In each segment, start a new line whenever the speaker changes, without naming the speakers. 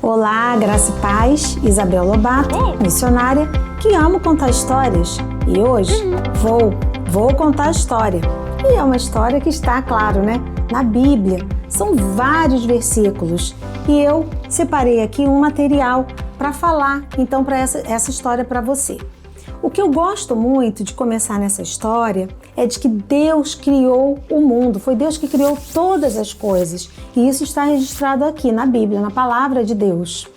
Olá, graça e paz, Isabel Lobato, missionária que amo contar histórias. E hoje vou contar a história. E é uma história que está, claro, na Bíblia. São vários versículos. E eu separei aqui um material para falar, então, para essa história para você. O que eu gosto muito de começar nessa história é de que Deus criou o mundo, foi Deus que criou todas as coisas. E isso está registrado aqui na Bíblia, na palavra de Deus.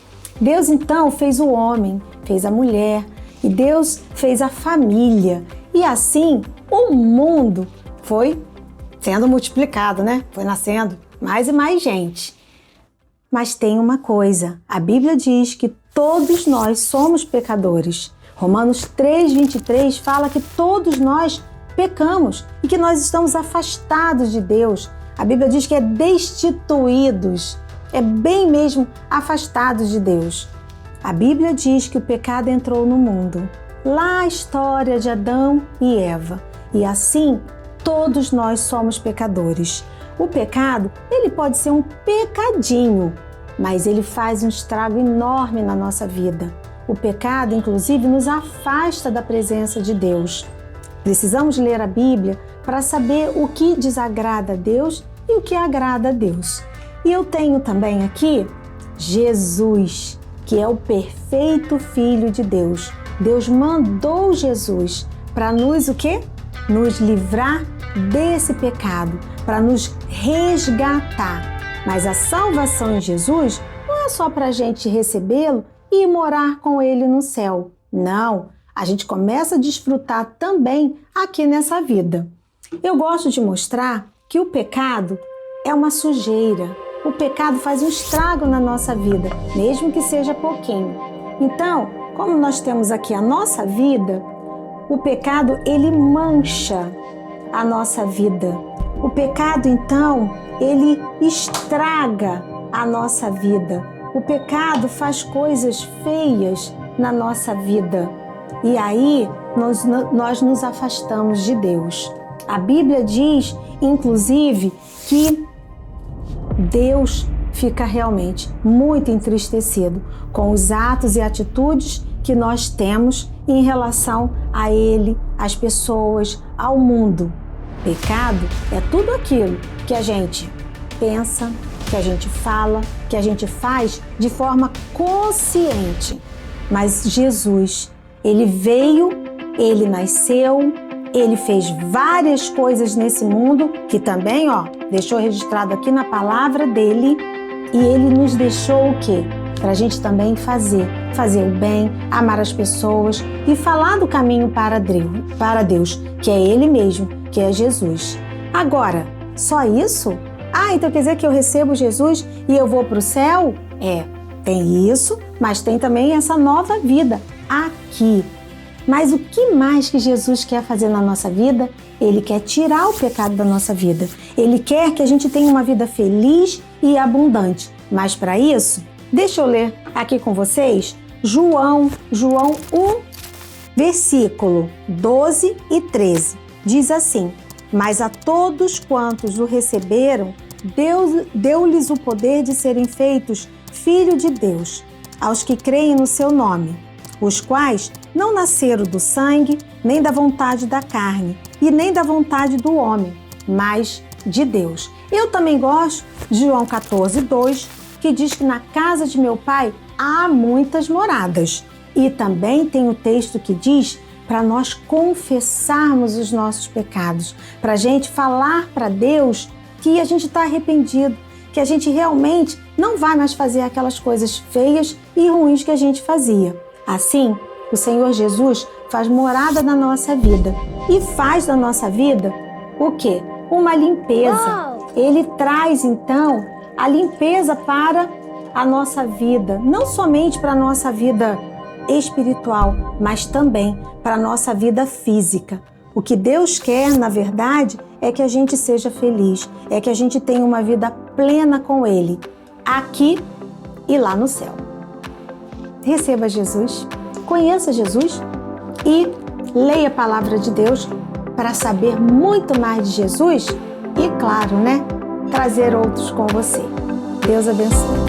Deus então fez o homem, fez a mulher, e Deus fez a família. E assim o mundo foi sendo multiplicado, Foi nascendo mais e mais gente. Mas tem uma coisa, a Bíblia diz que todos nós somos pecadores. Romanos 3:23 fala que todos nós pecamos e que nós estamos afastados de Deus. A Bíblia diz que é destituídos, é bem mesmo afastados de Deus. A Bíblia diz que o pecado entrou no mundo. Lá a história de Adão e Eva. E assim, todos nós somos pecadores. O pecado, ele pode ser um pecadinho, mas ele faz um estrago enorme na nossa vida. O pecado, inclusive, nos afasta da presença de Deus. Precisamos ler a Bíblia para saber o que desagrada a Deus e o que agrada a Deus. E eu tenho também aqui Jesus, que é o perfeito Filho de Deus. Deus mandou Jesus para nos o quê? Nos livrar desse pecado, para nos resgatar. Mas a salvação em Jesus não é só para a gente recebê-lo e morar com ele no céu. Não, a gente começa a desfrutar também aqui nessa vida. Eu gosto de mostrar que o pecado é uma sujeira. O pecado faz um estrago na nossa vida, mesmo que seja pouquinho. Então, como nós temos aqui a nossa vida, o pecado, ele mancha a nossa vida. O pecado, então, ele estraga a nossa vida. O pecado faz coisas feias na nossa vida. E aí, nós nos afastamos de Deus. A Bíblia diz, inclusive, que Deus fica realmente muito entristecido com os atos e atitudes que nós temos em relação a Ele, às pessoas, ao mundo. Pecado é tudo aquilo que a gente pensa, que a gente fala, que a gente faz de forma consciente. Mas Jesus, Ele veio, Ele nasceu, Ele fez várias coisas nesse mundo, que também, deixou registrado aqui na palavra dele, e Ele nos deixou o quê? Para a gente também fazer o bem, amar as pessoas e falar do caminho para Deus, que é Ele mesmo, que é Jesus. Agora, só isso? Então quer dizer que eu recebo Jesus e eu vou para o céu? Tem isso, mas tem também essa nova vida aqui. Mas o que mais que Jesus quer fazer na nossa vida? Ele quer tirar o pecado da nossa vida. Ele quer que a gente tenha uma vida feliz e abundante. Mas para isso, deixa eu ler aqui com vocês João 1, versículo 12 e 13. Diz assim: mas a todos quantos o receberam, Deus deu-lhes o poder de serem feitos filhos de Deus, aos que creem no seu nome, os quais não nasceram do sangue, nem da vontade da carne, e nem da vontade do homem, mas de Deus. Eu também gosto de João 14:2, que diz que na casa de meu pai há muitas moradas. E também tem o texto que diz para nós confessarmos os nossos pecados, para a gente falar para Deus que a gente está arrependido, que a gente realmente não vai mais fazer aquelas coisas feias e ruins que a gente fazia. Assim, o Senhor Jesus faz morada na nossa vida e faz da nossa vida o quê? Uma limpeza. Ele traz, então, a limpeza para a nossa vida, não somente para a nossa vida espiritual, mas também para a nossa vida física. O que Deus quer, na verdade, é que a gente seja feliz, é que a gente tenha uma vida plena com Ele, aqui e lá no céu. Receba Jesus, conheça Jesus e leia a palavra de Deus para saber muito mais de Jesus e, claro, trazer outros com você. Deus abençoe.